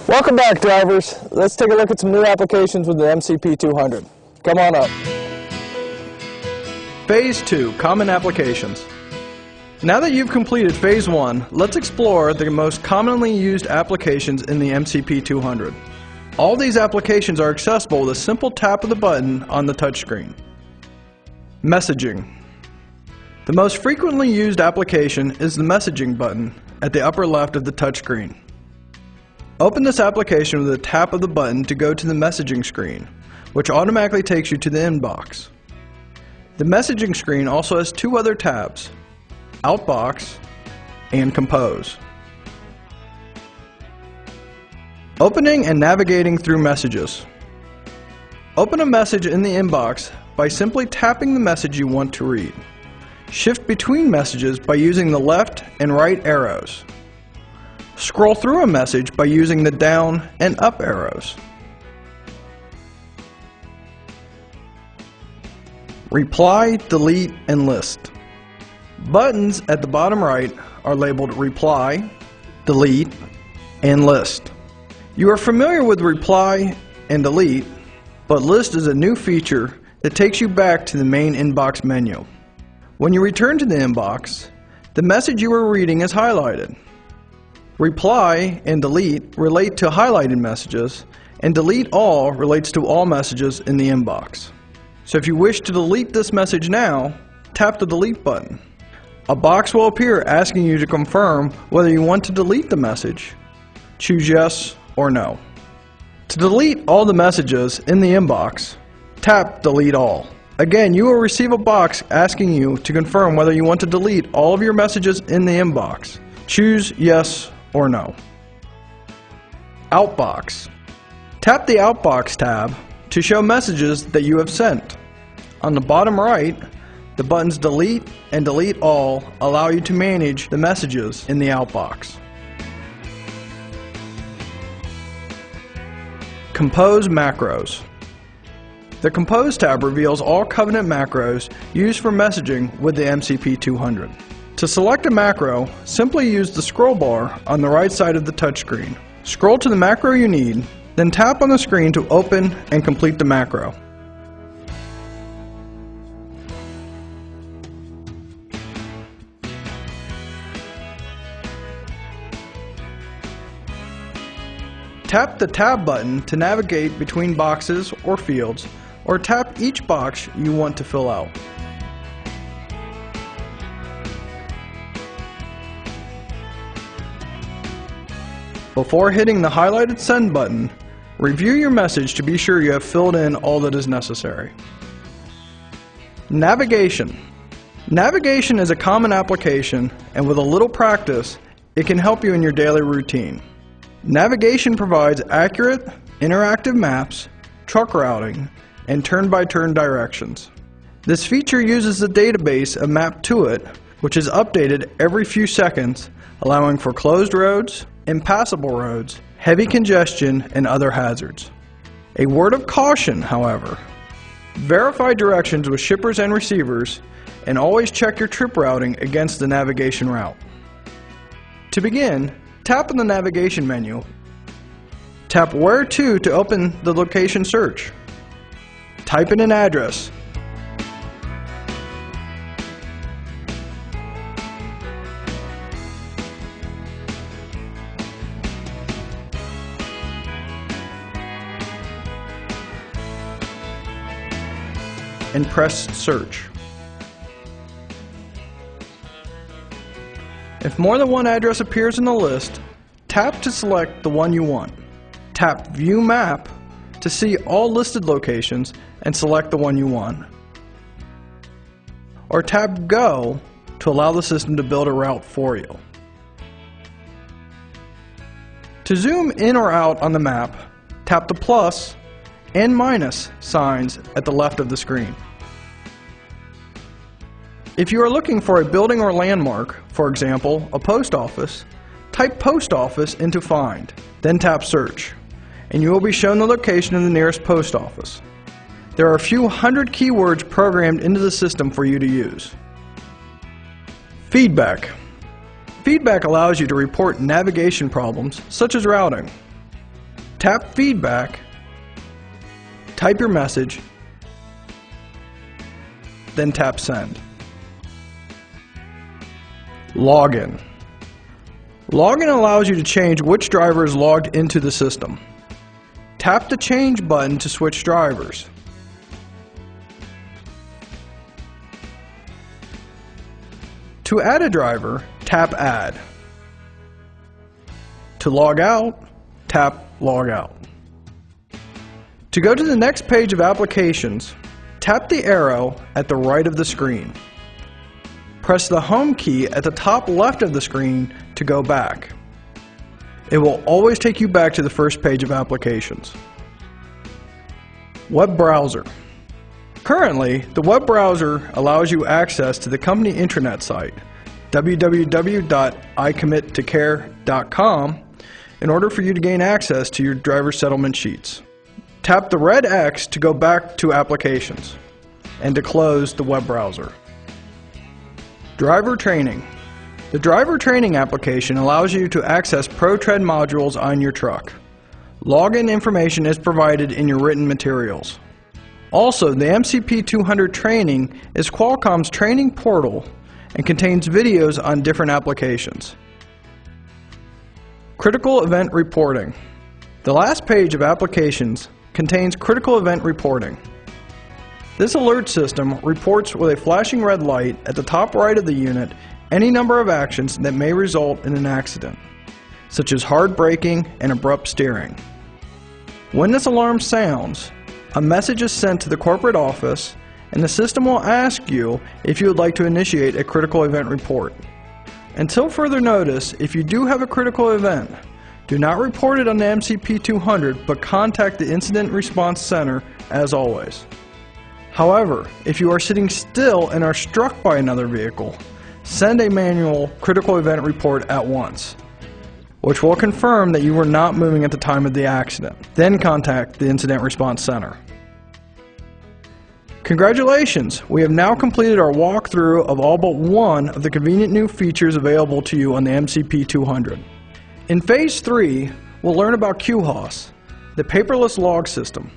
Welcome back, drivers. Let's take a look at some new applications with the MCP200. Come on up. Phase 2, Common Applications. Now that you've completed Phase 1, let's explore the most commonly used applications in the MCP200. All these applications are accessible with a simple tap of the button on the touchscreen. Messaging. The most frequently used application is the Messaging button at the upper left of the touchscreen. Open this application with a tap of the button to go to the messaging screen, which automatically takes you to the inbox. The messaging screen also has two other tabs, Outbox and Compose. Opening and navigating through messages. Open a message in the inbox by simply tapping the message you want to read. Shift between messages by using the left and right arrows. Scroll through a message by using the down and up arrows. Reply, delete, and list. Buttons at the bottom right are labeled Reply, Delete, and List. You are familiar with Reply and Delete, but List is a new feature that takes you back to the main inbox menu. When you return to the inbox, the message you are reading is highlighted. Reply and Delete relate to highlighted messages, and Delete All relates to all messages in the inbox. So if you wish to delete this message now, tap the Delete button. A box will appear asking you to confirm whether you want to delete the message. Choose Yes or No. To delete all the messages in the inbox, tap Delete All. Again, you will receive a box asking you to confirm whether you want to delete all of your messages in the inbox. Choose Yes or No. Outbox. Tap the Outbox tab to show messages that you have sent. On the bottom right, the buttons Delete and Delete All allow you to manage the messages in the outbox. Compose macros. The Compose tab reveals all Covenant macros used for messaging with the MCP200. To select a macro, simply use the scroll bar on the right side of the touchscreen. Scroll to the macro you need, then tap on the screen to open and complete the macro. Tap the Tab button to navigate between boxes or fields, or tap each box you want to fill out. Before hitting the highlighted Send button, review your message to be sure you have filled in all that is necessary. Navigation. Navigation is a common application, and with a little practice, it can help you in your daily routine. Navigation provides accurate, interactive maps, truck routing, and turn-by-turn directions. This feature uses the database of Map2It, which is updated every few seconds, allowing for closed roads, impassable roads, heavy congestion, and other hazards. A word of caution, however: verify directions with shippers and receivers, and always check your trip routing against the navigation route. To begin, tap on the navigation menu. Tap Where to open the location search. Type in an address. And press Search. If more than one address appears in the list, tap to select the one you want. Tap View Map to see all listed locations and select the one you want. Or tap Go to allow the system to build a route for you. To zoom in or out on the map, tap the plus and minus signs at the left of the screen. If you are looking for a building or landmark, for example, a post office, type Post Office into Find, then tap Search, and you will be shown the location of the nearest post office. There are a few hundred keywords programmed into the system for you to use. Feedback. Feedback allows you to report navigation problems, such as routing. Tap Feedback, type your message, then tap Send. Login. Login allows you to change which driver is logged into the system. Tap the Change button to switch drivers. To add a driver, tap Add. To log out, tap Log Out. To go to the next page of applications, tap the arrow at the right of the screen. Press the Home key at the top left of the screen to go back. It will always take you back to the first page of applications. Web browser. Currently, the web browser allows you access to the company intranet site, www.icommittocare.com, in order for you to gain access to your driver settlement sheets. Tap the red X to go back to applications and to close the web browser. Driver training. The driver training application allows you to access ProTread modules on your truck. Login information is provided in your written materials. Also, the MCP200 training is Qualcomm's training portal and contains videos on different applications. Critical event reporting. The last page of applications contains critical event reporting. This alert system reports with a flashing red light at the top right of the unit any number of actions that may result in an accident, such as hard braking and abrupt steering. When this alarm sounds, a message is sent to the corporate office and the system will ask you if you would like to initiate a critical event report. Until further notice, if you do have a critical event, do not report it on the MCP200 but contact the Incident Response Center as always. However, if you are sitting still and are struck by another vehicle, send a manual critical event report at once, which will confirm that you were not moving at the time of the accident. Then contact the Incident Response Center. Congratulations! We have now completed our walkthrough of all but one of the convenient new features available to you on the MCP200. In Phase 3, we'll learn about QHOS, the paperless log system.